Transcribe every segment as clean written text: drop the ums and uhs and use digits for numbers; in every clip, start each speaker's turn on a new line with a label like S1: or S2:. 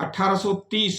S1: 1830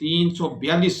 S1: 342,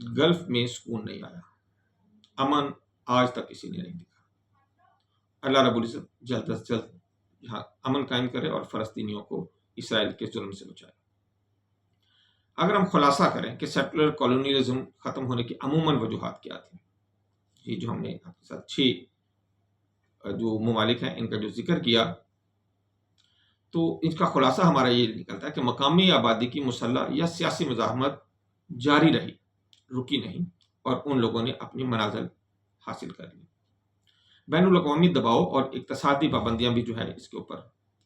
S1: golf میں سکون نہیں آیا، امن آج تک کسی نے نہیں دکھا۔ اللہ رب العزت جلد از جلد یہاں امن قائم کرے اور فلسطینیوں کو اسرائیل کے ظلم سے بچائے۔ اگر ہم خلاصہ کریں کہ سیکولر کالونیلزم ختم ہونے کی عموماً وجوہات کیا تھیں، یہ جو ہم نے آپ کے ساتھ 6 جو ممالک ہیں ان کا جو ذکر کیا، تو ان کا خلاصہ ہمارا یہ نکلتا ہے کہ مقامی آبادی کی مسلح یا سیاسی مزاحمت جاری رہی، رکی نہیں، اور ان لوگوں نے اپنی منازل حاصل کر لی۔ بین الاقوامی دباؤ اور اقتصادی پابندیاں بھی جو ہے اس کے اوپر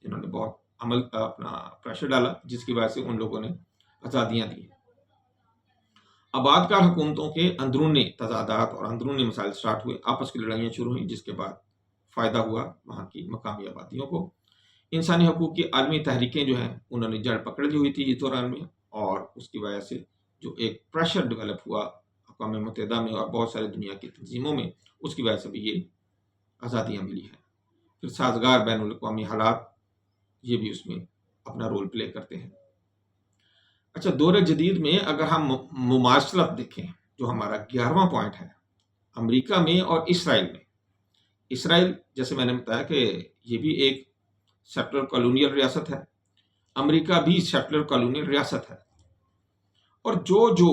S1: انہوں نے بہت اپنا پریشر ڈالا، جس کی وجہ سے ان لوگوں نے آزادیاں دی۔ آباد کار حکومتوں کے اندرونی تضادات اور اندرونی مسائل سٹارٹ ہوئے، آپس کی لڑائیاں شروع ہوئیں، جس کے بعد فائدہ ہوا وہاں کی مقامی آبادیوں کو۔ انسانی حقوق کی عالمی تحریکیں جو ہیں انہوں نے جڑ پکڑ لی ہوئی تھی اس دوران میں، اور اس کی وجہ سے جو ایک پریشر ڈیولپ ہوا اقوام متحدہ میں اور بہت سارے دنیا کی تنظیموں میں، اس کی وجہ سے بھی یہ آزادیاں ملی ہیں۔ پھر سازگار بین الاقوامی حالات یہ بھی اس میں اپنا رول پلے کرتے ہیں۔ اچھا، دور جدید میں اگر ہم مماثلت دیکھیں، جو ہمارا 11واں پوائنٹ ہے، امریکہ میں اور اسرائیل میں۔ اسرائیل جیسے میں نے بتایا کہ یہ بھی ایک سیکولر کالونیل ریاست ہے، امریکہ بھی سیکولر کالونیل ریاست ہے، اور جو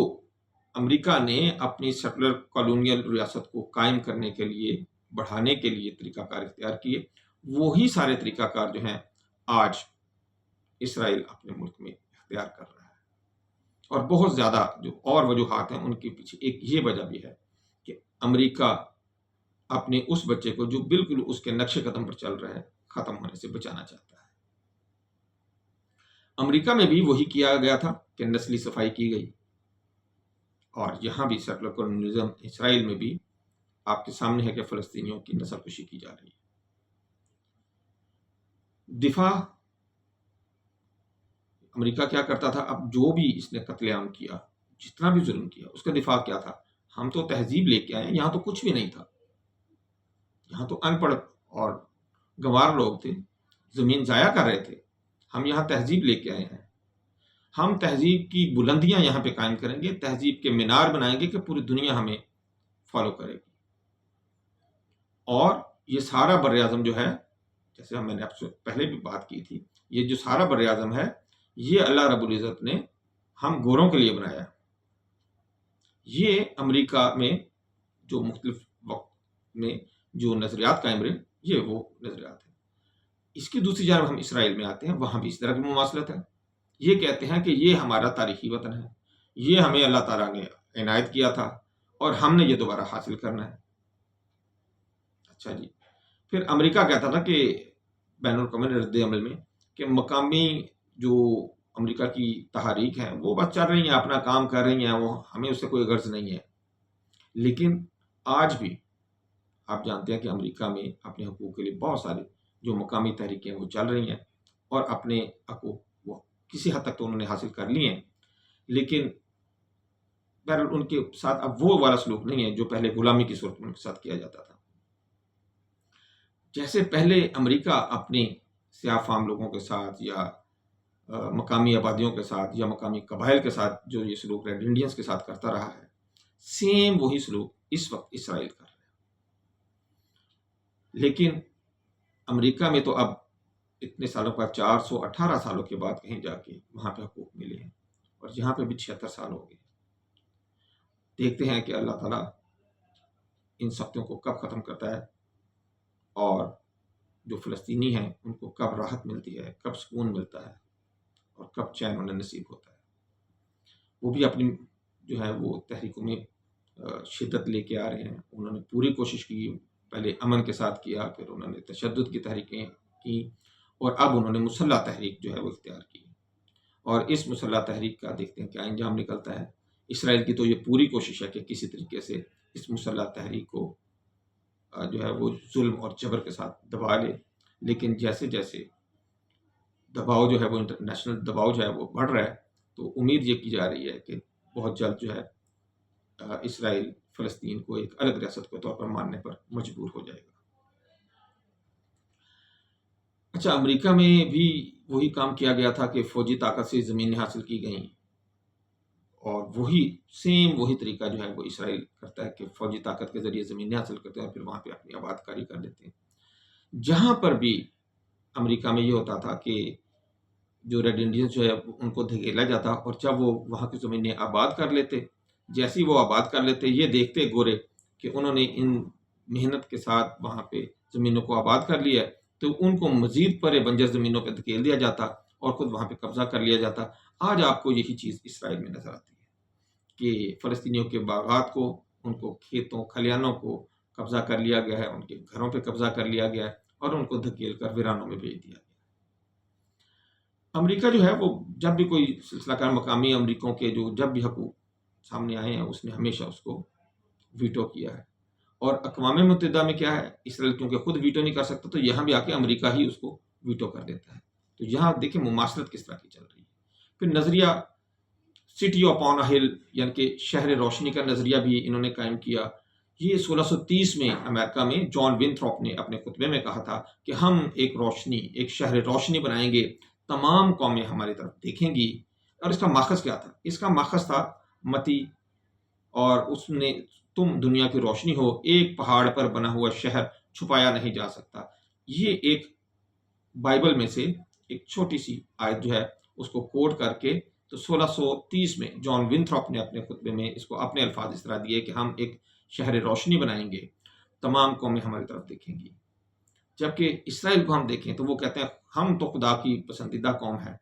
S1: امریکہ نے اپنی سیکولر کالونیل ریاست کو قائم کرنے کے لیے، بڑھانے کے لیے طریقہ کار اختیار کیے، وہی سارے طریقہ کار جو ہیں آج اسرائیل اپنے ملک میں اختیار کر رہا ہے۔ اور بہت زیادہ جو اور وجوہات ہیں ان کے پیچھے ایک یہ وجہ بھی ہے کہ امریکہ اپنے اس بچے کو جو بالکل اس کے نقش قدم پر چل رہا ہے ختم ہونے سے بچانا چاہتا ہے۔ امریکہ میں بھی وہی کیا گیا تھا کہ نسلی صفائی کی گئی، اور یہاں بھی سیکولر کالونیلزم اسرائیل میں بھی آپ کے سامنے ہے کہ فلسطینیوں کی نسل کشی کی جا رہی ہے۔ دفاع امریکہ کیا کرتا تھا؟ اب جو بھی اس نے قتل عام کیا، جتنا بھی ظلم کیا، اس کا دفاع کیا تھا؟ ہم تو تہذیب لے کے آئے، یہاں تو کچھ بھی نہیں تھا، یہاں تو ان پڑھ اور گنوار لوگ تھے، زمین ضائع کر رہے تھے، ہم یہاں تہذیب لے کے آئے ہیں، ہم تہذیب کی بلندیاں یہاں پہ قائم کریں گے، تہذیب کے مینار بنائیں گے کہ پوری دنیا ہمیں فالو کرے گی۔ اور یہ سارا بر اعظم جو ہے، جیسے میں نے آپ سے پہلے بھی بات کی تھی، یہ جو سارا بر اعظم ہے یہ اللہ رب العزت نے ہم گوروں کے لیے بنایا۔ یہ امریکہ میں جو مختلف وقت میں جو نظریات قائم رہے، یہ وہ نظریات ہیں۔ اس کی دوسری جانب ہم اسرائیل میں آتے ہیں، وہاں بھی اس طرح کی مماثلت ہے۔ یہ کہتے ہیں کہ یہ ہمارا تاریخی وطن ہے، یہ ہمیں اللہ تعالیٰ نے عنایت کیا تھا اور ہم نے یہ دوبارہ حاصل کرنا ہے۔ اچھا جی، پھر امریکہ کہتا تھا کہ بین الاقوامی رد عمل میں کہ مقامی جو امریکہ کی تحریک ہیں وہ بس چل رہی ہیں، اپنا کام کر رہی ہیں، وہ ہمیں اس سے کوئی غرض نہیں ہے۔ لیکن آج بھی آپ جانتے ہیں کہ امریکہ میں اپنے حقوق کے لیے بہت سارے جو مقامی تحریکیں وہ چل رہی ہیں، اور اپنے حقوق وہ کسی حد تک تو انہوں نے حاصل کر لیے ہیں، لیکن بہرحال ان کے ساتھ اب وہ والا سلوک نہیں ہے جو پہلے غلامی کی صورت میں ان کے ساتھ کیا جاتا تھا۔ جیسے پہلے امریکہ اپنے سیاہ فام لوگوں کے ساتھ یا مقامی آبادیوں کے ساتھ یا مقامی قبائل کے ساتھ جو یہ سلوک ریڈ انڈینز کے ساتھ کرتا رہا ہے، سیم وہی سلوک اس وقت اسرائیل کر رہا ہے۔ لیکن امریکہ میں تو اب اتنے سالوں کا 418 سالوں کے بعد کہیں جا کے وہاں پہ حقوق ملے ہیں، اور یہاں پہ بھی 76 سال ہو گئے۔ دیکھتے ہیں کہ اللہ تعالیٰ ان سختیوں کو کب ختم کرتا ہے، اور جو فلسطینی ہیں ان کو کب راحت ملتی ہے، کب سکون ملتا ہے، اور کب چین انہیں نصیب ہوتا ہے۔ وہ بھی اپنی جو ہے وہ تحریکوں میں شدت لے کے آ رہے ہیں۔ انہوں نے پوری کوشش کی، پہلے امن کے ساتھ کیا، پھر انہوں نے تشدد کی تحریکیں کی، اور اب انہوں نے مسلح تحریک جو ہے وہ اختیار کی، اور اس مسلح تحریک کا دیکھتے ہیں کیا انجام نکلتا ہے۔ اسرائیل کی تو یہ پوری کوشش ہے کہ کسی طریقے سے اس مسلح تحریک کو جو ہے وہ ظلم اور جبر کے ساتھ دبا لے، لیکن جیسے جیسے دباؤ جو ہے وہ انٹرنیشنل دباؤ جو ہے وہ بڑھ رہا ہے، تو امید یہ کی جا رہی ہے کہ بہت جلد جو ہے اسرائیل فلسطین کو ایک الگ ریاست کے طور پر ماننے پر مجبور ہو جائے گا۔ اچھا، امریکہ میں بھی وہی کام کیا گیا تھا کہ فوجی طاقت سے زمینیں حاصل کی گئیں، اور وہی طریقہ جو ہے وہ اسرائیل کرتا ہے کہ فوجی طاقت کے ذریعے زمینیں حاصل کرتے ہیں اور پھر وہاں پہ اپنی آباد کاری کر لیتے ہیں. جہاں پر بھی امریکہ میں یہ ہوتا تھا کہ جو ریڈ انڈینز جو ہے ان کو دھکیلا جاتا، اور جب وہ وہاں کی زمینیں آباد کر لیتے، جیسی وہ آباد کر لیتے، یہ دیکھتے گورے کہ انہوں نے ان محنت کے ساتھ وہاں پہ زمینوں کو آباد کر لیا ہے، تو ان کو مزید پر بنجر زمینوں پہ دھکیل دیا جاتا اور خود وہاں پہ قبضہ کر لیا جاتا. آج آپ کو یہی چیز اسرائیل میں نظر آتی ہے کہ فلسطینیوں کے باغات کو، ان کو کھیتوں کھلیانوں کو قبضہ کر لیا گیا ہے، ان کے گھروں پہ قبضہ کر لیا گیا ہے اور ان کو دھکیل کر ویرانوں میں بھیج دیا گیا. امریکہ جو ہے وہ جب بھی کوئی سلسلہ کار مقامی امریکوں کے جو جب بھی حقوق سامنے آئے ہیں، اس نے ہمیشہ اس کو ویٹو کیا ہے. اور اقوام متحدہ میں کیا ہے، اسرائیل کیونکہ خود ویٹو نہیں کر سکتا تو یہاں بھی آ کے امریکہ ہی اس کو ویٹو کر دیتا ہے. تو یہاں دیکھیں مماثلت کس طرح کی چل رہی ہے. پھر نظریہ سٹی اپون اے ہل، یعنی کہ شہر روشنی کا نظریہ بھی انہوں نے قائم کیا. یہ 1630 میں امریکہ میں جان ونتھروپ نے اپنے خطبے میں کہا تھا کہ ہم ایک شہر روشنی بنائیں گے، تمام قومیں ہماری طرف دیکھیں گی. اور اس کا ماخذ کیا تھا؟ اس کا ماخذ تھا متی، اور اس نے تم دنیا کی روشنی ہو، ایک پہاڑ پر بنا ہوا شہر چھپایا نہیں جا سکتا. یہ ایک بائبل میں سے ایک چھوٹی سی آیت جو ہے اس کو کوٹ کر کے تو 1630 میں جان ونتھروپ نے اپنے خطبے میں اس کو اپنے الفاظ اس طرح دیے کہ ہم ایک شہر روشنی بنائیں گے، تمام قومیں ہماری طرف دیکھیں گی. جبکہ اسرائیل کو ہم دیکھیں تو وہ کہتے ہیں ہم تو خدا کی پسندیدہ قوم ہے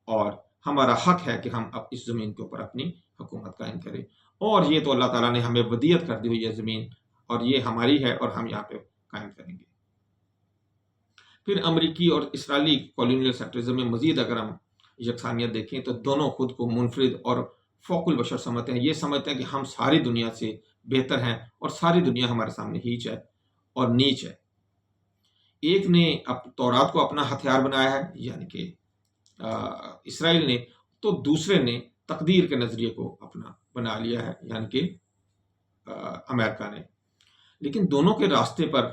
S1: اور ہمارا حق ہے کہ ہم اب اس زمین کے اوپر اپنی حکومت قائم کریں، اور یہ تو اللہ تعالیٰ نے ہمیں ودیعت کر دی ہوئی ہے زمین، اور یہ ہماری ہے اور ہم یہاں پہ قائم کریں گے. پھر امریکی اور اسرائیلی کالونیل سیکٹرزم میں مزید اگر ہم یکسانیت دیکھیں تو دونوں خود کو منفرد اور فوق البشر سمجھتے ہیں. یہ سمجھتے ہیں کہ ہم ساری دنیا سے بہتر ہیں اور ساری دنیا ہمارے سامنے ہیچ ہے اور نیچ ہے. ایک نے تورات کو اپنا ہتھیار بنایا ہے، یعنی کہ اسرائیل نے، تو دوسرے نے تقدیر کے نظریے کو اپنا بنا لیا ہے، یعنی کہ امریکہ نے. لیکن دونوں کے راستے پر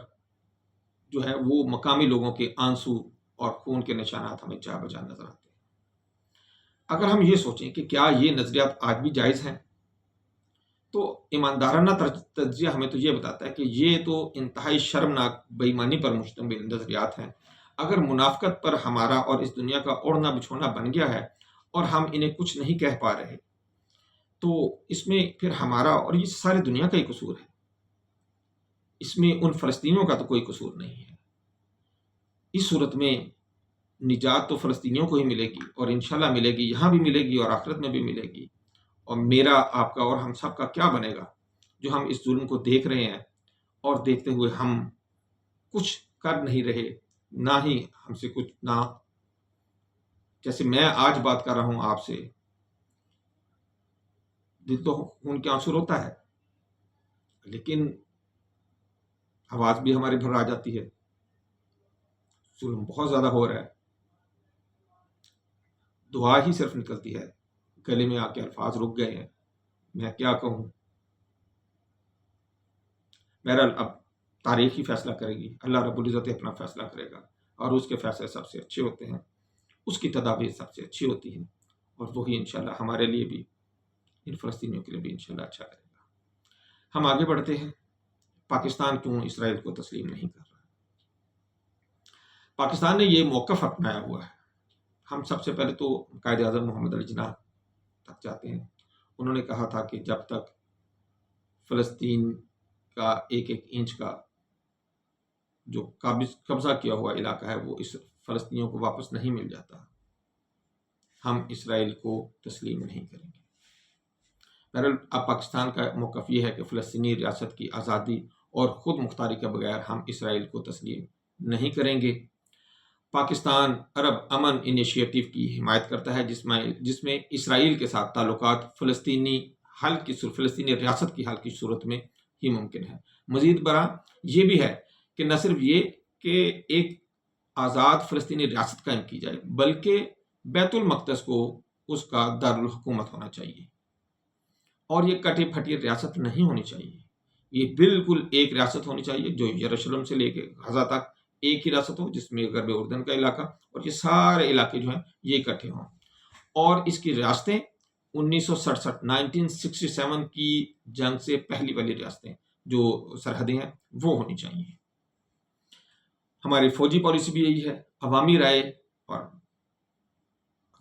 S1: جو ہے وہ مقامی لوگوں کے آنسو اور خون کے نشانات ہمیں جا بجا نظر آتے ہیں. اگر ہم یہ سوچیں کہ کیا یہ نظریات آج بھی جائز ہیں، تو ایماندارانہ تجزیہ ہمیں تو یہ بتاتا ہے کہ یہ تو انتہائی شرمناک بے ایمانی پر مشتمل نظریات ہیں. اگر منافقت پر ہمارا اور اس دنیا کا اوڑھنا بچھونا بن گیا ہے اور ہم انہیں کچھ نہیں کہہ پا رہے، تو اس میں پھر ہمارا اور یہ ساری دنیا کا ہی قصور ہے. اس میں ان فلسطینیوں کا تو کوئی قصور نہیں ہے. اس صورت میں نجات تو فلسطینیوں کو ہی ملے گی، اور انشاءاللہ ملے گی، یہاں بھی ملے گی اور آخرت میں بھی ملے گی. اور میرا، آپ کا اور ہم سب کا کیا بنے گا جو ہم اس ظلم کو دیکھ رہے ہیں اور دیکھتے ہوئے ہم کچھ کر نہیں رہے، نہ ہی ہم سے کچھ، نہ جیسے میں آج بات کر رہا ہوں آپ سے، دل تو خون کے آنسو روتا ہے، لیکن آواز بھی ہماری بھر آ جاتی ہے. ظلم بہت زیادہ ہو رہا ہے، دعا ہی صرف نکلتی ہے، گلے میں آ کے الفاظ رک گئے ہیں، میں کیا کہوں. بہرحال اب تاریخ ہی فیصلہ کرے گی، اللہ رب العزت اپنا فیصلہ کرے گا، اور اس کے فیصلے سب سے اچھے ہوتے ہیں، اس کی تدابیر سب سے اچھی ہوتی ہیں، اور وہی انشاءاللہ ہمارے لیے بھی، ان فلسطینیوں کے لیے بھی انشاءاللہ اچھا کرے گا. ہم آگے بڑھتے ہیں. پاکستان کیوں اسرائیل کو تسلیم نہیں کر رہا؟ پاکستان نے یہ موقف اپنایا ہوا ہے. ہم سب سے پہلے تو قائد اعظم محمد علی جناح تک جاتے ہیں. انہوں نے کہا تھا کہ جب تک فلسطین کا ایک ایک انچ کا جو قبضہ کیا ہوا علاقہ ہے وہ اس فلسطینیوں کو واپس نہیں مل جاتا، ہم اسرائیل کو تسلیم نہیں کریں گے. بہرحال اب پاکستان کا موقف یہ ہے کہ فلسطینی ریاست کی آزادی اور خود مختاری کے بغیر ہم اسرائیل کو تسلیم نہیں کریں گے. پاکستان عرب امن انیشیٹو کی حمایت کرتا ہے، جس میں اسرائیل کے ساتھ تعلقات فلسطینی ریاست کی حل کی صورت میں ہی ممکن ہے. مزید برآں یہ بھی ہے کہ نہ صرف یہ کہ ایک آزاد فلسطینی ریاست قائم کی جائے، بلکہ بیت المقدس کو اس کا دارالحکومت ہونا چاہیے، اور یہ کٹی پھٹی ریاست نہیں ہونی چاہیے. یہ بالکل ایک ریاست ہونی چاہیے جو یروشلم سے لے کے غزہ تک ایک ہی ریاست ہو، جس میں غرب اردن کا علاقہ اور یہ سارے علاقے جو ہیں یہ اکٹھے ہوں، اور اس کی ریاستیں 1967 1967 کی جنگ سے پہلی والی ریاستیں جو سرحدیں ہیں وہ ہونی چاہیے. ہماری فوجی پالیسی بھی یہی ہے. عوامی رائے، اور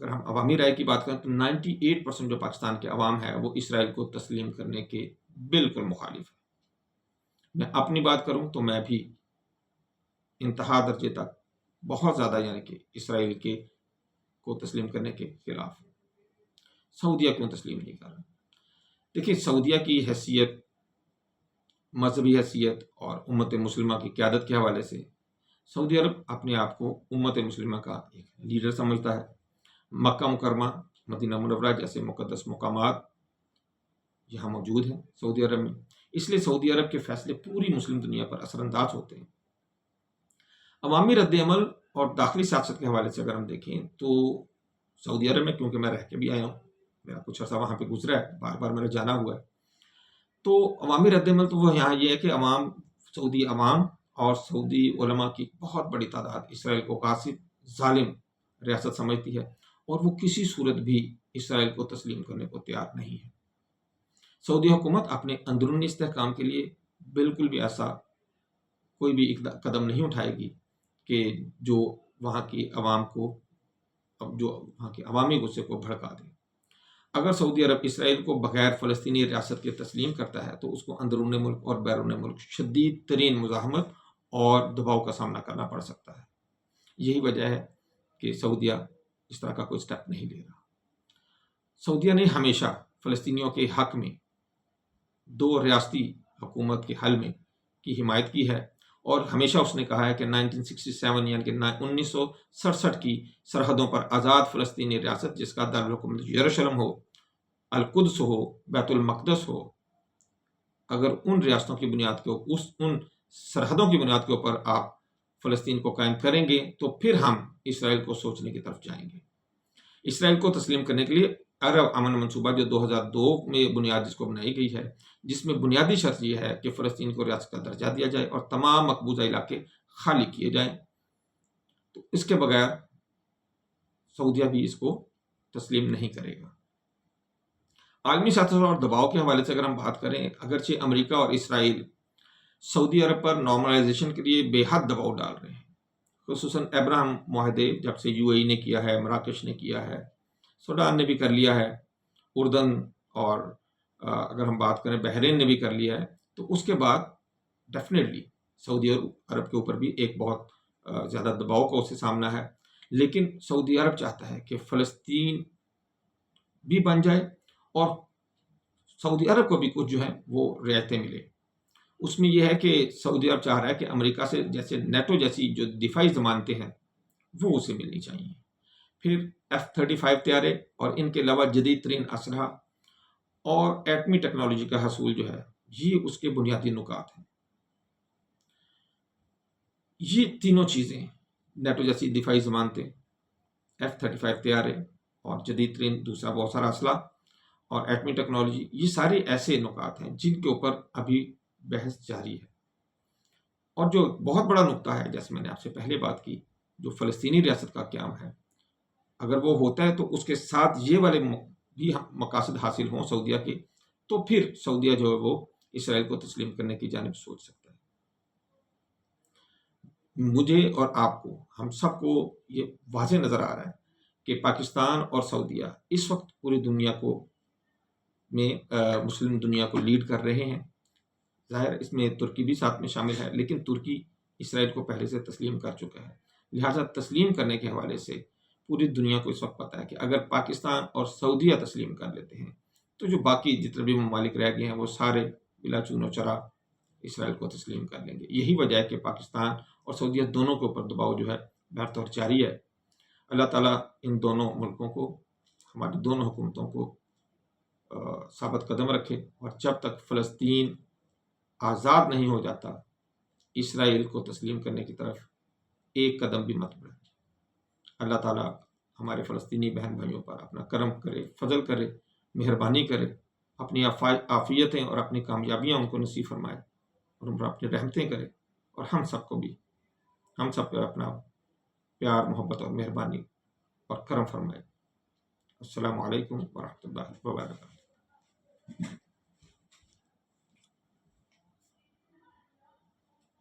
S1: اگر ہم عوامی رائے کی بات کریں تو 98% جو پاکستان کے عوام ہے وہ اسرائیل کو تسلیم کرنے کے بالکل مخالف ہے. میں اپنی بات کروں تو میں بھی انتہا درجے تک بہت زیادہ یعنی کہ اسرائیل کے کو تسلیم کرنے کے خلاف ہوں. سعودیہ کیوں تسلیم نہیں کر رہا؟ دیکھیے، سعودیہ کی حیثیت، مذہبی حیثیت اور امت مسلمہ کی قیادت کے حوالے سے سعودی عرب اپنے آپ کو امت مسلمہ کا ایک لیڈر سمجھتا ہے. مکہ مکرمہ، مدینہ منورہ جیسے مقدس مقامات یہاں موجود ہیں سعودی عرب میں، اس لیے سعودی عرب کے فیصلے پوری مسلم دنیا پر اثر انداز ہوتے ہیں. عوامی رد عمل اور داخلی سیاست کے حوالے سے اگر ہم دیکھیں تو سعودی عرب میں، کیونکہ میں رہ کے بھی آیا ہوں، میرا کچھ عرصہ وہاں پہ گزرا ہے، بار بار میرا جانا ہوا ہے، تو عوامی رد عمل تو وہ یہاں یہ ہے کہ سعودی عوام اور سعودی علماء کی بہت بڑی تعداد اسرائیل کو غاصب، ظالم ریاست سمجھتی ہے اور وہ کسی صورت بھی اسرائیل کو تسلیم کرنے کو تیار نہیں ہے. سعودی حکومت اپنے اندرونی استحکام کے لیے بالکل بھی ایسا کوئی بھی قدم نہیں اٹھائے گی کہ جو وہاں کی عوام کو، جو وہاں کے عوامی غصے کو بھڑکا دے. اگر سعودی عرب اسرائیل کو بغیر فلسطینی ریاست کے تسلیم کرتا ہے تو اس کو اندرون ملک اور بیرون ملک شدید ترین مزاحمت اور دباؤ کا سامنا کرنا پڑ سکتا ہے. یہی وجہ ہے کہ سعودیہ اس طرح کا کوئی سٹیپ نہیں لے رہا. سعودیہ نے ہمیشہ فلسطینیوں کے حق میں دو ریاستی حکومت کے حل میں کی حمایت کی ہے، اور ہمیشہ اس نے کہا ہے کہ 1967 یعنی کہ 1967 کی سرحدوں پر آزاد فلسطینی ریاست جس کا دارالحکومت یروشلم ہو، القدس ہو، بیت المقدس ہو، اگر ان ریاستوں کی بنیاد کے ان سرحدوں کی بنیاد کے اوپر آپ فلسطین کو قائم کریں گے تو پھر ہم اسرائیل کو سوچنے کی طرف جائیں گے. اسرائیل کو تسلیم کرنے کے لیے عرب امن منصوبہ جو 2002 میں بنیاد جس کو بنائی گئی ہے، جس میں بنیادی شرط یہ ہے کہ فلسطین کو ریاست کا درجہ دیا جائے اور تمام مقبوضہ علاقے خالی کیے جائیں، تو اس کے بغیر سعودیہ بھی اس کو تسلیم نہیں کرے گا. عالمی سیاست اور دباؤ کے حوالے سے اگر ہم بات کریں، اگرچہ امریکہ اور اسرائیل سعودی عرب پر نارملائزیشن کے لیے بے حد دباؤ ڈال رہے ہیں، خصوصاً ابراہم معاہدے جب سے UAE نے کیا ہے، مراکش نے کیا ہے، سوڈان نے بھی کر لیا ہے، اردن، اور اگر ہم بات کریں بحرین نے بھی کر لیا ہے، تو اس کے بعد ڈیفینیٹلی سعودی عرب کے اوپر بھی ایک بہت زیادہ دباؤ کا اس سے سامنا ہے. لیکن سعودی عرب چاہتا ہے کہ فلسطین بھی بن جائے اور سعودی عرب کو بھی کچھ جو ہے وہ رعایتیں ملے. اس میں یہ ہے کہ سعودی عرب چاہ رہا ہے کہ امریکہ سے جیسے نیٹو جیسی جو دفاعی ضمانتیں ہیں وہ اسے ملنی چاہیے، پھر F-35 طیارے اور ان کے علاوہ جدید ترین اسلحہ اور ایٹمی ٹیکنالوجی کا حصول جو ہے، یہ اس کے بنیادی نکات ہیں. یہ تینوں چیزیں، نیٹو جیسی دفاعی ضمانتیں، F-35 طیارے اور جدید ترین دوسرا بہت سارا اسلحہ اور ایٹمی ٹیکنالوجی، یہ سارے ایسے نکات ہیں جن کے اوپر ابھی بحث جاری ہے. اور جو بہت بڑا نقطہ ہے، جیسے میں نے آپ سے پہلے بات کی، جو فلسطینی ریاست کا قیام ہے، اگر وہ ہوتا ہے تو اس کے ساتھ یہ والے بھی مقاصد حاصل ہوں سعودیہ کے، تو پھر سعودیہ جو ہے وہ اسرائیل کو تسلیم کرنے کی جانب سوچ سکتا ہے. مجھے اور آپ کو، ہم سب کو یہ واضح نظر آ رہا ہے کہ پاکستان اور سعودیہ اس وقت پوری دنیا میں مسلم دنیا کو لیڈ کر رہے ہیں. ظاہر اس میں ترکی بھی ساتھ میں شامل ہے، لیکن ترکی اسرائیل کو پہلے سے تسلیم کر چکا ہے. لہٰذا تسلیم کرنے کے حوالے سے پوری دنیا کو اس وقت پتہ ہے کہ اگر پاکستان اور سعودیہ تسلیم کر لیتے ہیں تو جو باقی جتنے بھی ممالک رہ گئے ہیں وہ سارے بلا چون و چرا اسرائیل کو تسلیم کر لیں گے. یہی وجہ ہے کہ پاکستان اور سعودیہ دونوں کے اوپر دباؤ جو ہے بہرطور جاری ہے. اللہ تعالیٰ ان دونوں ملکوں کو، ہماری دونوں حکومتوں کو ثابت قدم رکھے، اور جب تک فلسطین آزاد نہیں ہو جاتا اسرائیل کو تسلیم کرنے کی طرف ایک قدم بھی مت بڑھے. اللہ تعالیٰ ہمارے فلسطینی بہن بھائیوں پر اپنا کرم کرے، فضل کرے، مہربانی کرے، اپنی عافیتیں اور اپنی کامیابیاں ان کو نصیب فرمائے اور ان پر اپنی رحمتیں کرے، اور ہم سب کو بھی، ہم سب پہ اپنا پیار، محبت اور مہربانی اور کرم فرمائے. السلام علیکم ورحمۃ اللہ وبرکاتہ.